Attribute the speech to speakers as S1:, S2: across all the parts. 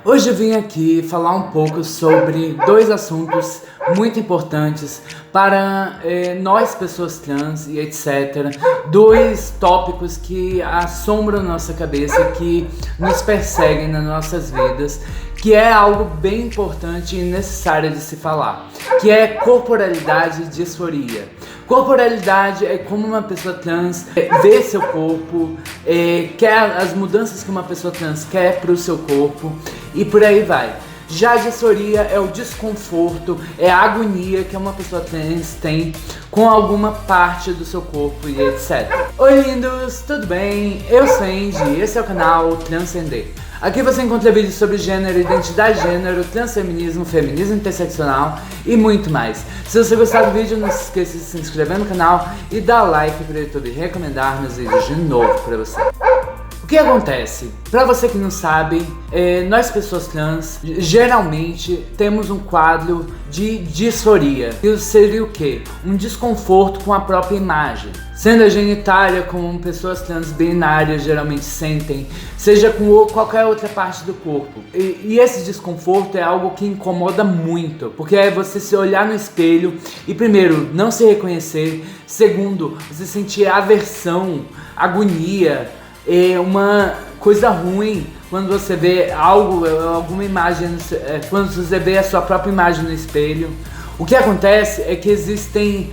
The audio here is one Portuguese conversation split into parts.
S1: Hoje eu vim aqui falar um pouco sobre dois assuntos muito importantes para nós, pessoas trans e etc. Dois tópicos que assombram nossa cabeça, que nos perseguem nas nossas vidas, que é algo bem importante e necessário de se falar, que é corporalidade e disforia. Corporalidade é como uma pessoa trans vê seu corpo, quer as mudanças que uma pessoa trans quer para o seu corpo e por aí vai. Já a disforia é o desconforto, é a agonia que uma pessoa trans tem com alguma parte do seu corpo e etc. Oi lindos, tudo bem? Eu sou Andy, esse é o canal Transcender. Aqui você encontra vídeos sobre gênero, identidade de gênero, transfeminismo, feminismo interseccional e muito mais. Se você gostar do vídeo, não se esqueça de se inscrever no canal e dar like para o YouTube recomendar meus vídeos de novo para você. O que acontece? Pra você que não sabe, nós pessoas trans geralmente temos um quadro de disforia. Isso seria o quê? Um desconforto com a própria imagem. Sendo a genitália como pessoas trans binárias geralmente sentem, seja com qualquer outra parte do corpo. E esse desconforto é algo que incomoda muito, porque é você se olhar no espelho e primeiro, não se reconhecer, segundo, você sentir aversão, agonia, uma coisa ruim quando você vê alguma imagem, quando você vê a sua própria imagem no espelho. O que acontece é que existem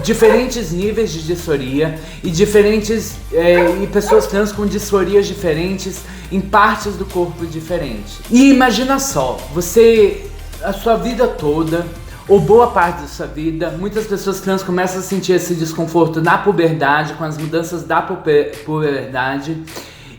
S1: diferentes níveis de disforia e e pessoas trans com disforias diferentes em partes do corpo diferentes. E imagina só, a sua vida toda, ou boa parte da sua vida, muitas pessoas trans começam a sentir esse desconforto na puberdade, com as mudanças da puberdade,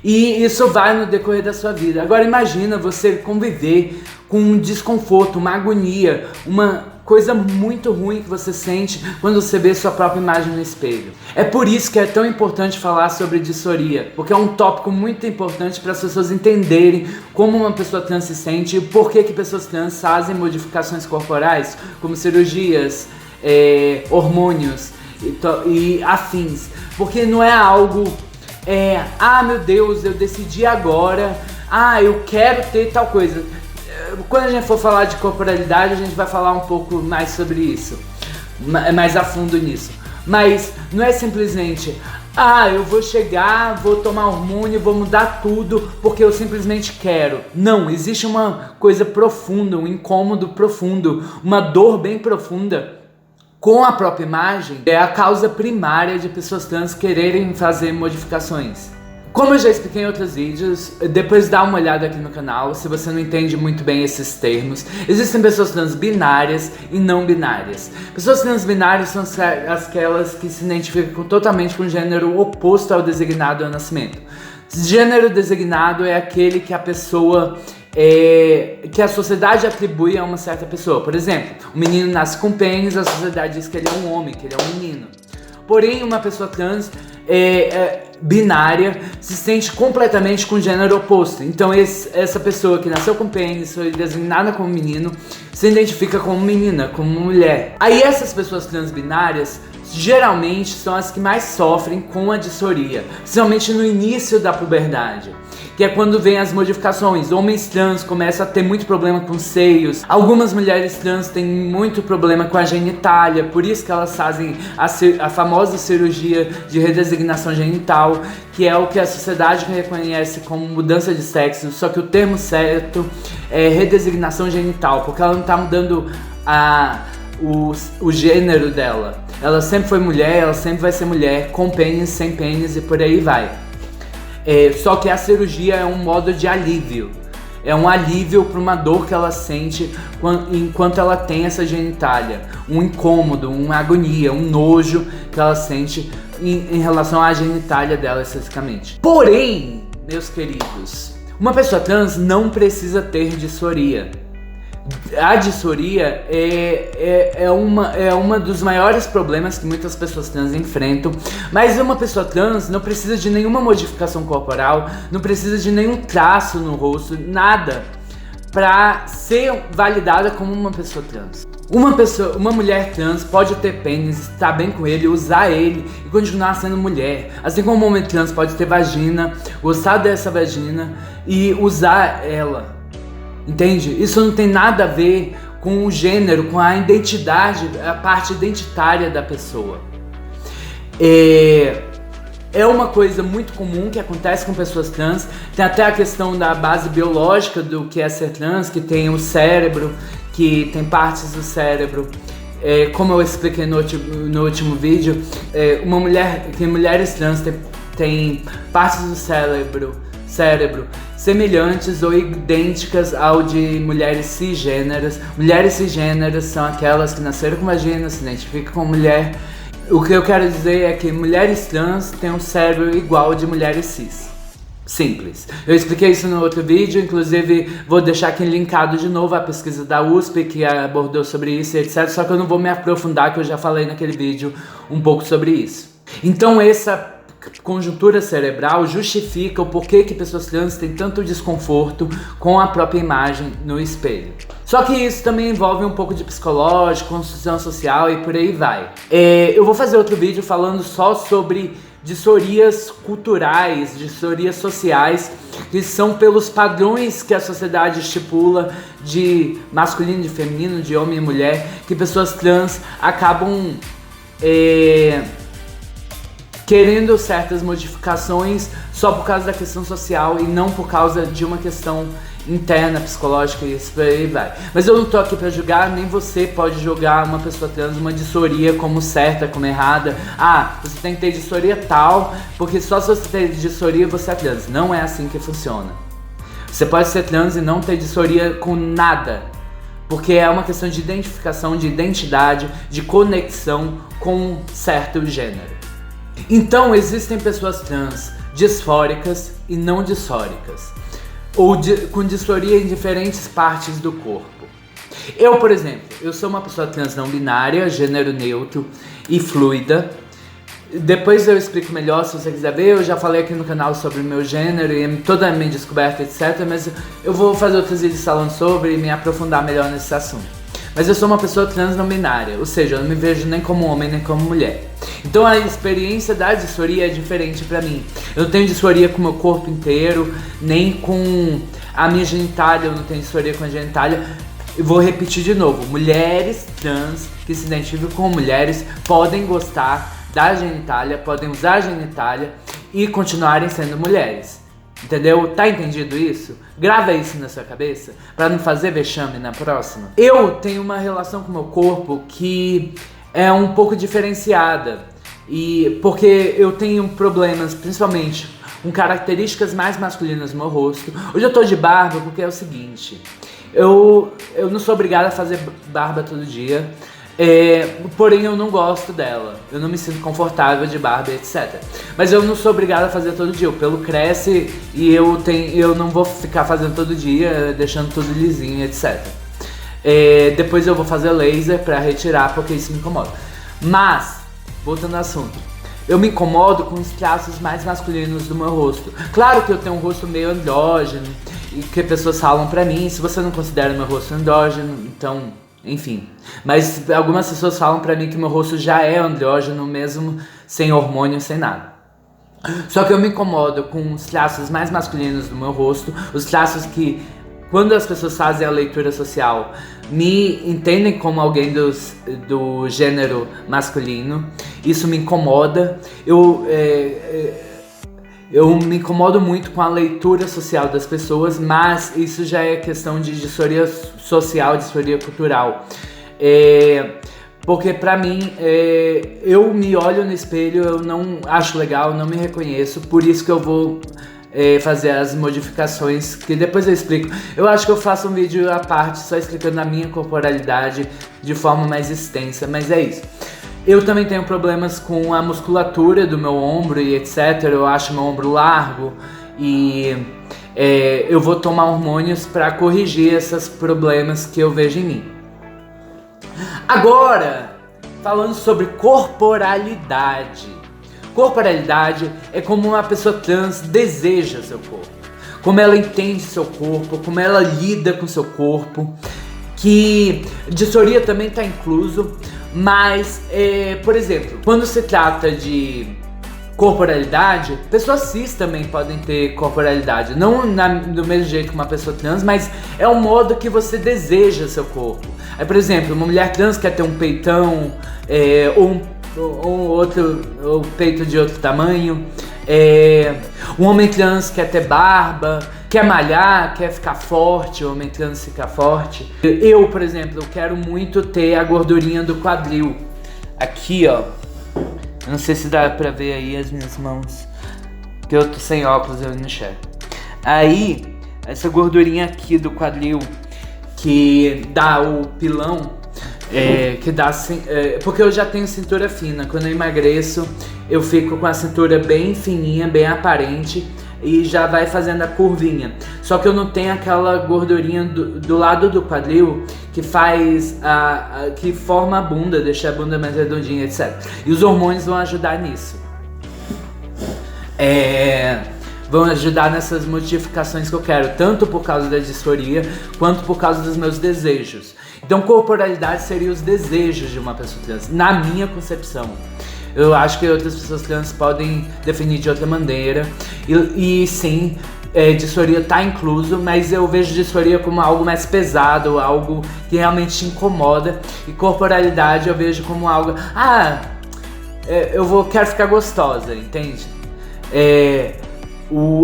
S1: e isso vai no decorrer da sua vida. Agora imagina você conviver com um desconforto, uma agonia, uma coisa muito ruim que você sente quando você vê sua própria imagem no espelho. É por isso que é tão importante falar sobre disforia, porque é um tópico muito importante para as pessoas entenderem como uma pessoa trans se sente e por que pessoas trans fazem modificações corporais, como cirurgias, hormônios e afins. Porque não é algo, meu Deus, eu decidi agora, eu quero ter tal coisa. Quando a gente for falar de corporalidade, a gente vai falar um pouco mais sobre isso, mais a fundo nisso. Mas não é simplesmente, eu vou chegar, vou tomar hormônio, vou mudar tudo porque eu simplesmente quero. Não, existe uma coisa profunda, um incômodo profundo, uma dor bem profunda com a própria imagem. É a causa primária de pessoas trans quererem fazer modificações. Como eu já expliquei em outros vídeos, depois dá uma olhada aqui no canal se você não entende muito bem esses termos. Existem pessoas trans binárias e não binárias. Pessoas trans binárias são aquelas que se identificam totalmente com o gênero oposto ao designado ao nascimento. Gênero designado é aquele que a pessoa que a sociedade atribui a uma certa pessoa. Por exemplo, o menino nasce com pênis, a sociedade diz que ele é um homem, que ele é um menino. Porém, uma pessoa trans binária se sente completamente com o gênero oposto. Então essa pessoa que nasceu com pênis, foi designada como menino, se identifica como menina, como mulher. Aí essas pessoas trans binárias geralmente são as que mais sofrem com a disforia, principalmente no início da puberdade, que é quando vem as modificações. Homens trans começam a ter muito problema com seios. Algumas mulheres trans têm muito problema com a genitália, por isso que elas fazem a famosa cirurgia de redesignação genital, que é o que a sociedade reconhece como mudança de sexo, só que o termo certo é redesignação genital, porque ela não está mudando o gênero dela. Ela sempre foi mulher, ela sempre vai ser mulher, com pênis, sem pênis e por aí vai. Só que a cirurgia é um modo de alívio. É um alívio para uma dor que ela sente enquanto ela tem essa genitália. Um incômodo, uma agonia, um nojo que ela sente em relação à genitália dela especificamente. Porém, meus queridos, uma pessoa trans não precisa ter disforia. A disforia é uma dos maiores problemas que muitas pessoas trans enfrentam, mas uma pessoa trans não precisa de nenhuma modificação corporal, não precisa de nenhum traço no rosto, nada, para ser validada como uma pessoa trans. Uma mulher trans pode ter pênis, estar bem com ele, usar ele e continuar sendo mulher. Assim como um homem trans pode ter vagina, gostar dessa vagina e usar ela, entende? Isso não tem nada a ver com o gênero, com a identidade, a parte identitária da pessoa. É uma coisa muito comum que acontece com pessoas trans. Tem até a questão da base biológica do que é ser trans, que tem o cérebro, que tem partes do cérebro, como eu expliquei no último vídeo, mulheres trans têm partes do cérebro semelhantes ou idênticas ao de mulheres cisgêneras. Mulheres cisgêneras são aquelas que nasceram com vagina, se identificam com mulher. O que eu quero dizer é que mulheres trans têm um cérebro igual ao de mulheres cis. Simples. Eu expliquei isso no outro vídeo, inclusive vou deixar aqui linkado de novo a pesquisa da USP que abordou sobre isso e etc. Só que eu não vou me aprofundar, que eu já falei naquele vídeo um pouco sobre isso. Então essa conjuntura cerebral justifica o porquê que pessoas trans têm tanto desconforto com a própria imagem no espelho. Só que isso também envolve um pouco de psicológico, construção social e por aí vai. Eu vou fazer outro vídeo falando só sobre dissorias culturais, dissorias sociais, que são pelos padrões que a sociedade estipula de masculino e feminino, de homem e mulher, que pessoas trans acabam querendo certas modificações só por causa da questão social e não por causa de uma questão interna, psicológica e isso por aí vai. Mas eu não tô aqui pra julgar, nem você pode julgar uma pessoa trans, uma disforia como certa, como errada. Você tem que ter disforia tal, porque só se você ter disforia você é trans. Não é assim que funciona. Você pode ser trans e não ter disforia com nada, porque é uma questão de identificação, de identidade, de conexão com um certo gênero. Então existem pessoas trans disfóricas e não disfóricas, ou com disforia em diferentes partes do corpo. Eu, por exemplo, eu sou uma pessoa trans não binária, gênero neutro e fluida. Depois eu explico melhor se você quiser ver. Eu já falei aqui no canal sobre o meu gênero e toda a minha descoberta, etc. Mas eu vou fazer outros vídeos falando sobre e me aprofundar melhor nesse assunto. Mas eu sou uma pessoa trans não binária, ou seja, eu não me vejo nem como homem nem como mulher. Então a experiência da disforia é diferente pra mim. Eu não tenho disforia com o meu corpo inteiro, nem com a minha genitália, eu não tenho disforia com a genitália. Eu vou repetir de novo, mulheres trans que se identificam com mulheres podem gostar da genitália, podem usar a genitália e continuarem sendo mulheres. Entendeu? Tá entendido isso? Grava isso na sua cabeça pra não fazer vexame na próxima. Eu tenho uma relação com o meu corpo que é um pouco diferenciada, e porque eu tenho problemas, principalmente com características mais masculinas no meu rosto. Hoje eu tô de barba porque é o seguinte, eu não sou obrigada a fazer barba todo dia. Porém eu não gosto dela, eu não me sinto confortável de barba, etc. Mas eu não sou obrigado a fazer todo dia, o pelo cresce e eu não vou ficar fazendo todo dia, deixando tudo lisinho, etc. Depois eu vou fazer laser pra retirar, porque isso me incomoda. Mas, voltando ao assunto, eu me incomodo com os traços mais masculinos do meu rosto. Claro que eu tenho um rosto meio andrógeno, e que pessoas falam pra mim, se você não considera meu rosto andrógeno, então... Enfim, mas algumas pessoas falam pra mim que meu rosto já é andrógeno mesmo, sem hormônio, sem nada. Só que eu me incomodo com os traços mais masculinos do meu rosto, os traços que, quando as pessoas fazem a leitura social, me entendem como alguém do gênero masculino. Isso me incomoda. Eu me incomodo muito com a leitura social das pessoas, mas isso já é questão de disforia social, disforia cultural. Porque pra mim, eu me olho no espelho, eu não acho legal, não me reconheço, por isso que eu vou fazer as modificações, que depois eu explico. Eu acho que eu faço um vídeo à parte, só explicando a minha corporalidade de forma mais extensa, mas é isso. Eu também tenho problemas com a musculatura do meu ombro e etc. Eu acho meu ombro largo e eu vou tomar hormônios para corrigir esses problemas que eu vejo em mim. Agora, falando sobre corporalidade. Corporalidade é como uma pessoa trans deseja seu corpo, como ela entende seu corpo, como ela lida com seu corpo, que disforia também está incluso. Mas, por exemplo, quando se trata de corporalidade, pessoas cis também podem ter corporalidade. Não do mesmo jeito que uma pessoa trans, mas é o modo que você deseja seu corpo. Aí, por exemplo, uma mulher trans quer ter um peitão, ou o peito de outro tamanho. Um homem trans quer ter barba, quer malhar, quer ficar forte, o homem trans fica forte. Eu, por exemplo, eu quero muito ter a gordurinha do quadril. Aqui, ó. Eu não sei se dá pra ver aí as minhas mãos, porque eu tô sem óculos, eu não enxergo. Aí, essa gordurinha aqui do quadril, que dá o pilão, que dá assim, porque eu já tenho cintura fina. Quando eu emagreço, eu fico com a cintura bem fininha, bem aparente, e já vai fazendo a curvinha. Só que eu não tenho aquela gordurinha do lado do quadril que faz que forma a bunda, deixa a bunda mais redondinha, etc. E os hormônios vão ajudar nisso. Vão ajudar nessas modificações que eu quero, tanto por causa da disforia, quanto por causa dos meus desejos. Então, corporalidade seria os desejos de uma pessoa trans, na minha concepção. Eu acho que outras pessoas trans podem definir de outra maneira. E sim, disforia tá incluso, mas eu vejo disforia como algo mais pesado, algo que realmente te incomoda. E corporalidade eu vejo como algo... quero ficar gostosa, entende?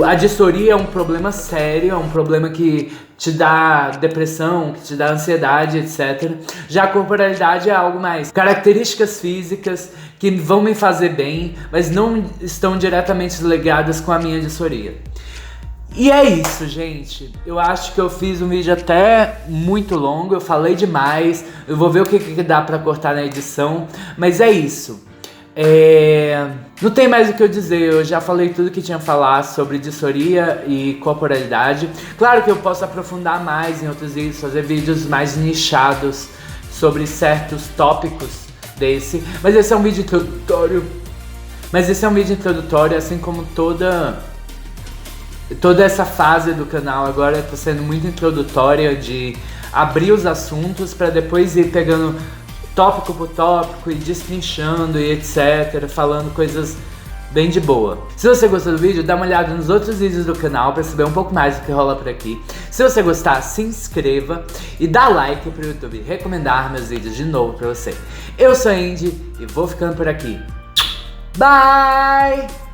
S1: A disforia é um problema sério, é um problema que te dá depressão, que te dá ansiedade, etc. Já a corporalidade é algo mais características físicas que vão me fazer bem, mas não estão diretamente ligadas com a minha disforia. E é isso, gente. Eu acho que eu fiz um vídeo até muito longo, eu falei demais, eu vou ver o que dá pra cortar na edição, mas é isso. Não tem mais o que eu dizer, eu já falei tudo que tinha a falar sobre disforia e corporalidade. Claro que eu posso aprofundar mais em outros vídeos, fazer vídeos mais nichados sobre certos tópicos desse, mas esse é um vídeo introdutório. Assim como toda essa fase do canal agora está sendo muito introdutória, de abrir os assuntos para depois ir pegando tópico por tópico e destrinchando e etc, falando coisas bem de boa. Se você gostou do vídeo, dá uma olhada nos outros vídeos do canal para saber um pouco mais do que rola por aqui. Se você gostar, se inscreva e dá like pro YouTube recomendar meus vídeos de novo pra você. Eu sou a Andy e vou ficando por aqui. Bye!